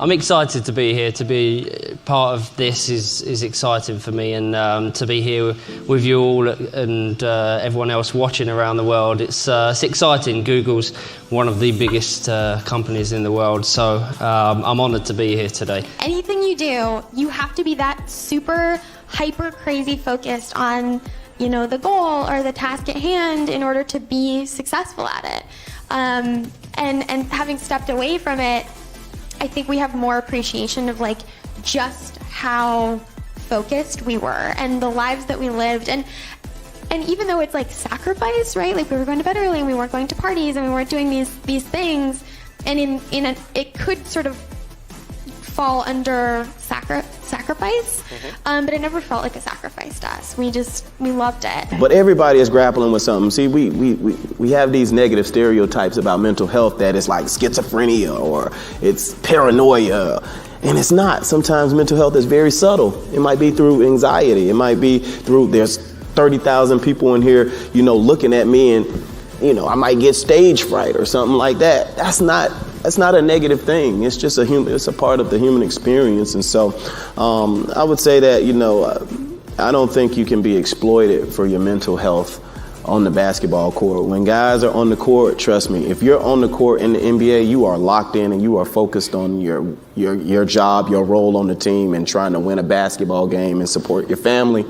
I'm excited to be here. To be part of this is exciting for me, and to be here with you all and everyone else watching around the world, it's exciting. Google's one of the biggest companies in the world, so I'm honoured to be here today. Anything you do, you have to be that super hyper crazy focused on, you know, the goal or the task at hand in order to be successful at it. And having stepped away from it, I think we have more appreciation of like just how focused we were and the lives that we lived. And even though it's like sacrifice, right? Like we were going to bed early and we weren't going to parties and we weren't doing these things. And it could sort of fall under sacrifice, but it never felt like a sacrifice to us. We loved it. But everybody is grappling with something. See, we have these negative stereotypes about mental health that it's like schizophrenia or it's paranoia, and it's not. Sometimes mental health is very subtle. It might be through anxiety. It might be through, there's 30,000 people in here, you know, looking at me and, you know, I might get stage fright or something like that. That's not a negative thing. It's just it's a part of the human experience. And so I would say that, you know, I don't think you can be exploited for your mental health on the basketball court. When guys are on the court, trust me, if you're on the court in the NBA, you are locked in and you are focused on your job, your role on the team, and trying to win a basketball game and support your family.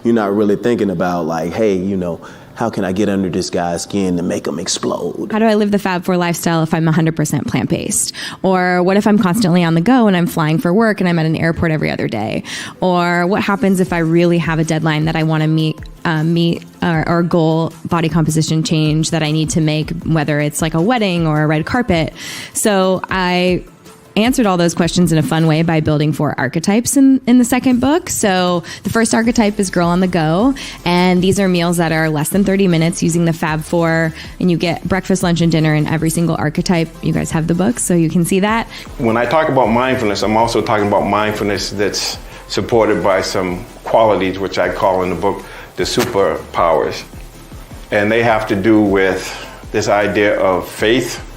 You're not really thinking about like, hey, you know, how can I get under this guy's skin to make him explode? How do I live the Fab 4 lifestyle if I'm 100% plant-based? Or what if I'm constantly on the go and I'm flying for work and I'm at an airport every other day? Or what happens if I really have a deadline that I want to meet or goal body composition change that I need to make, whether it's like a wedding or a red carpet? So I answered all those questions in a fun way by building 4 archetypes in the second book. So the first archetype is Girl on the Go, and these are meals that are less than 30 minutes using the Fab 4, and you get breakfast, lunch, and dinner in every single archetype. You guys have the book, so you can see that. When I talk about mindfulness, I'm also talking about mindfulness that's supported by some qualities, which I call in the book the superpowers. And they have to do with this idea of faith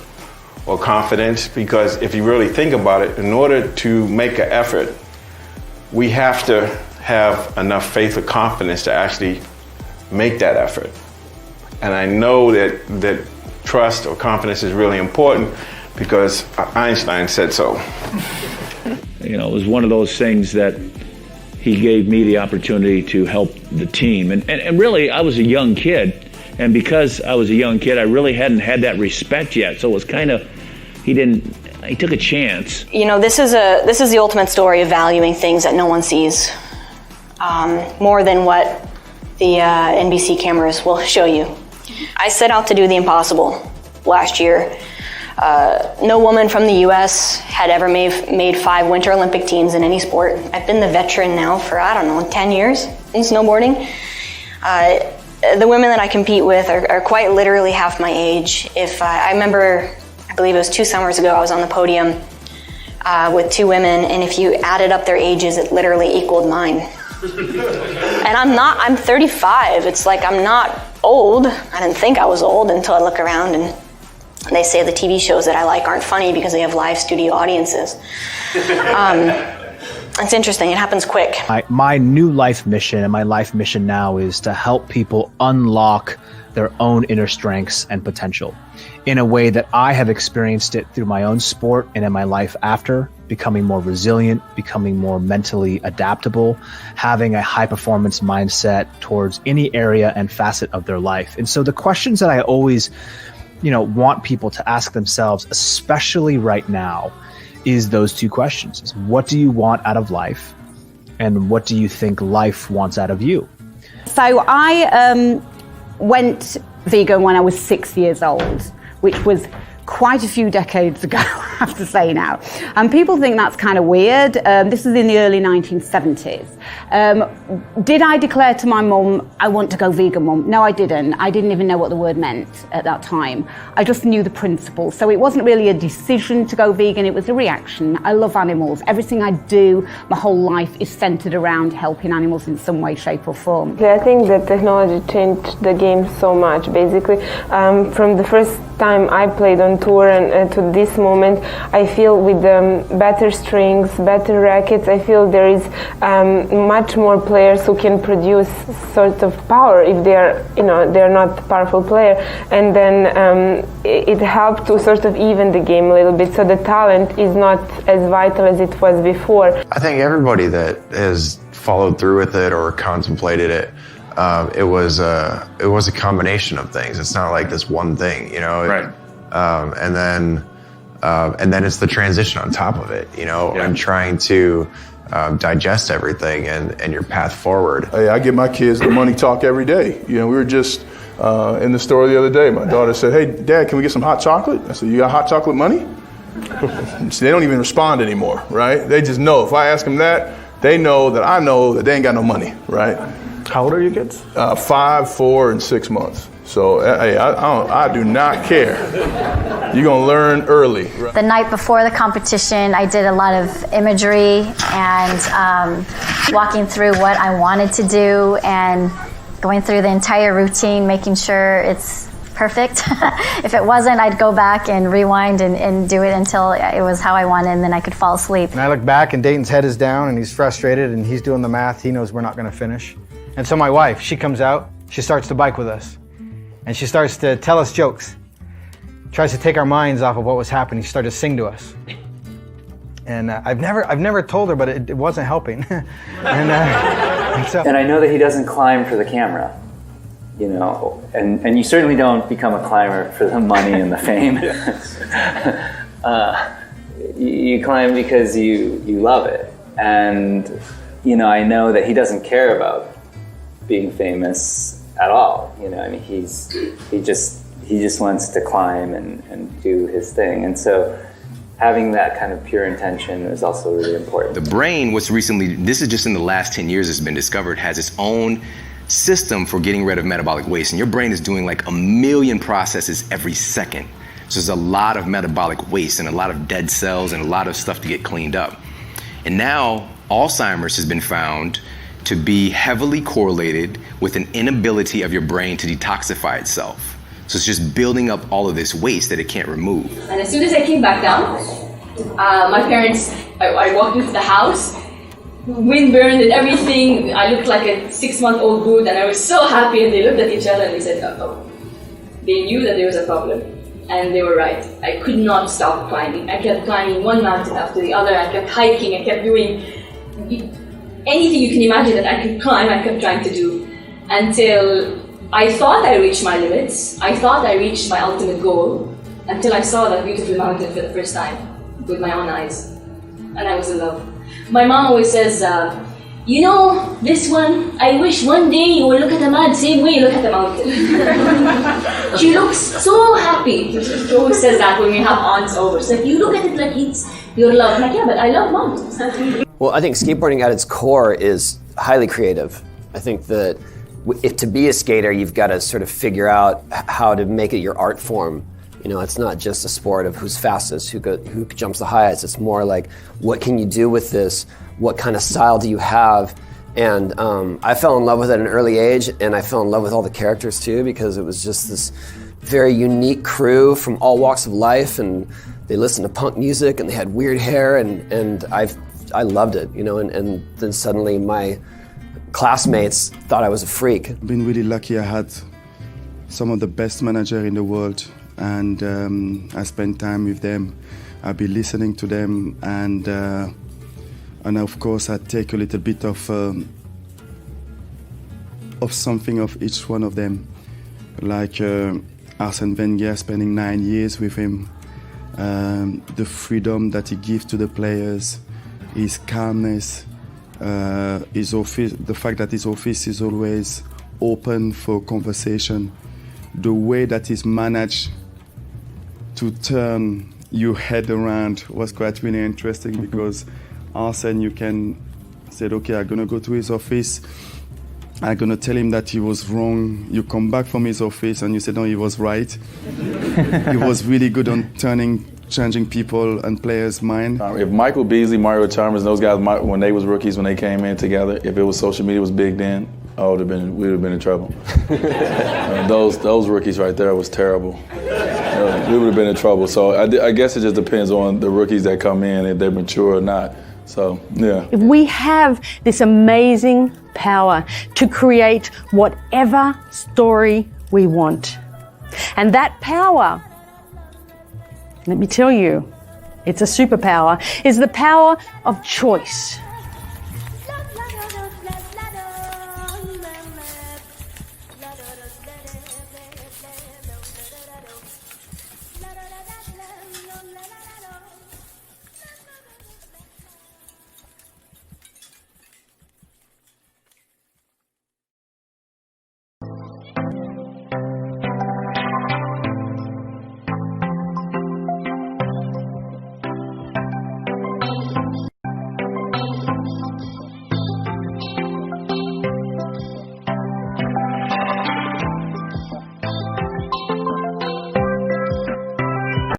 or confidence, because if you really think about it, in order to make an effort, we have to have enough faith or confidence to actually make that effort. And I know that trust or confidence is really important because Einstein said so. You know, it was one of those things that he gave me the opportunity to help the team. And really, I was a young kid. And because I was a young kid, I really hadn't had that respect yet. So it was kind of, he took a chance. You know, this is the ultimate story of valuing things that no one sees, more than what the NBC cameras will show you. I set out to do the impossible last year. No woman from the US had ever made 5 Winter Olympic teams in any sport. I've been the veteran now for, 10 years in snowboarding. The women that I compete with are quite literally half my age. I remember, I believe it was 2 summers ago, I was on the podium with 2 women, and if you added up their ages, it literally equaled mine. And I'm 35. It's like I'm not old. I didn't think I was old until I look around and they say the TV shows that I like aren't funny because they have live studio audiences. It's interesting, it happens quick. My new life mission and my life mission now is to help people unlock their own inner strengths and potential in a way that I have experienced it through my own sport and in my life after, becoming more resilient, becoming more mentally adaptable, having a high performance mindset towards any area and facet of their life. And so the questions that I always, want people to ask themselves, especially right now, is those 2 questions. What do you want out of life? And what do you think life wants out of you? So I went vegan when I was 6 years old, which was quite a few decades ago, I have to say now. And people think that's kind of weird. This was in the early 1970s. Did I declare to my mum, I want to go vegan, Mum? No, I didn't. I didn't even know what the word meant at that time. I just knew the principle. So it wasn't really a decision to go vegan, it was a reaction. I love animals. Everything I do, my whole life is centered around helping animals in some way, shape or form. I think that technology changed the game so much, basically. From the first time I played on tour and to this moment, I feel with better strings, better rackets, I feel there is much more players who can produce sort of power if they are, they're not a powerful player, and then it helped to sort of even the game a little bit, so the talent is not as vital as it was before. I think everybody that has followed through with it or contemplated it, it was a combination of things. It's not like this one thing, Right. And then it's the transition on top of it, and trying to digest everything and your path forward. Hey, I give my kids the money talk every day. We were just in the store the other day. My daughter said, "Hey, Dad, can we get some hot chocolate?" I said, "You got hot chocolate money?" See, they don't even respond anymore, right? They just know. If I ask them that, they know that I know that they ain't got no money, right? How old are your kids? 5, 4, and 6 months. So, hey, I do not care. You're gonna learn early. The night before the competition, I did a lot of imagery and walking through what I wanted to do and going through the entire routine, making sure it's perfect. If it wasn't, I'd go back and rewind and do it until it was how I wanted, and then I could fall asleep. And I look back and Dayton's head is down and he's frustrated and he's doing the math. He knows we're not gonna finish. And so my wife, she comes out, she starts to bike with us. And she starts to tell us jokes. Tries to take our minds off of what was happening. She started to sing to us. And I've never told her, but it wasn't helping. And I know that he doesn't climb for the camera, and you certainly don't become a climber for the money and the fame. You climb because you love it. And, I know that he doesn't care about being famous at all. He just wants to climb and do his thing. And so having that kind of pure intention is also really important. The brain, this is just in the last 10 years it's been discovered, has its own system for getting rid of metabolic waste. And your brain is doing like 1 million processes every second. So there's a lot of metabolic waste and a lot of dead cells and a lot of stuff to get cleaned up. And now Alzheimer's has been found to be heavily correlated with an inability of your brain to detoxify itself. So it's just building up all of this waste that it can't remove. And as soon as I came back down, my parents, I walked into the house, wind burned and everything. I looked like a 6-month-old dude and I was so happy, and they looked at each other and they said, "Uh-oh." They knew that there was a problem, and they were right. I could not stop climbing. I kept climbing one mountain after the other. I kept hiking, I kept doing anything you can imagine that I could climb, I kept trying to do, until I thought I reached my limits. I thought I reached my ultimate goal, until I saw that beautiful mountain for the first time with my own eyes, and I was in love. My mom always says, this one, I wish one day you will look at the man the same way you look at the mountain. She looks so happy. She always says that when we have aunts over. It's like, you look at it like it's your love. I'm like, yeah, but I love mountains. Well, I think skateboarding at its core is highly creative. I think that if to be a skater, you've got to sort of figure out how to make it your art form. It's not just a sport of who's fastest, who jumps the highest. It's more like, what can you do with this? What kind of style do you have? And I fell in love with it at an early age, and I fell in love with all the characters too, because it was just this very unique crew from all walks of life, and they listened to punk music, and they had weird hair, and I loved it, and then suddenly my classmates thought I was a freak. I've been really lucky. I had some of the best managers in the world, and I spent time with them. I've been listening to them, and of course I take a little bit of something of each one of them. Like Arsene Wenger, spending 9 years with him, the freedom that he gives to the players, his calmness, his office, the fact that his office is always open for conversation, the way that he's managed to turn your head around was quite really interesting, because Arsene, you can say, okay, I'm gonna go to his office, I'm gonna tell him that he was wrong. You come back from his office and you say, no, he was right. He was really good on changing people and players' mind. If Michael Beasley, Mario Chalmers, those guys, when they was rookies, when they came in together, if it was social media was big then, Oh, we'd have been in trouble. Those rookies right there was terrible. We would have been in trouble. So I guess it just depends on the rookies that come in, if they're mature or not. So, yeah. We have this amazing power to create whatever story we want. And that power, let me tell you, it's a superpower, is the power of choice.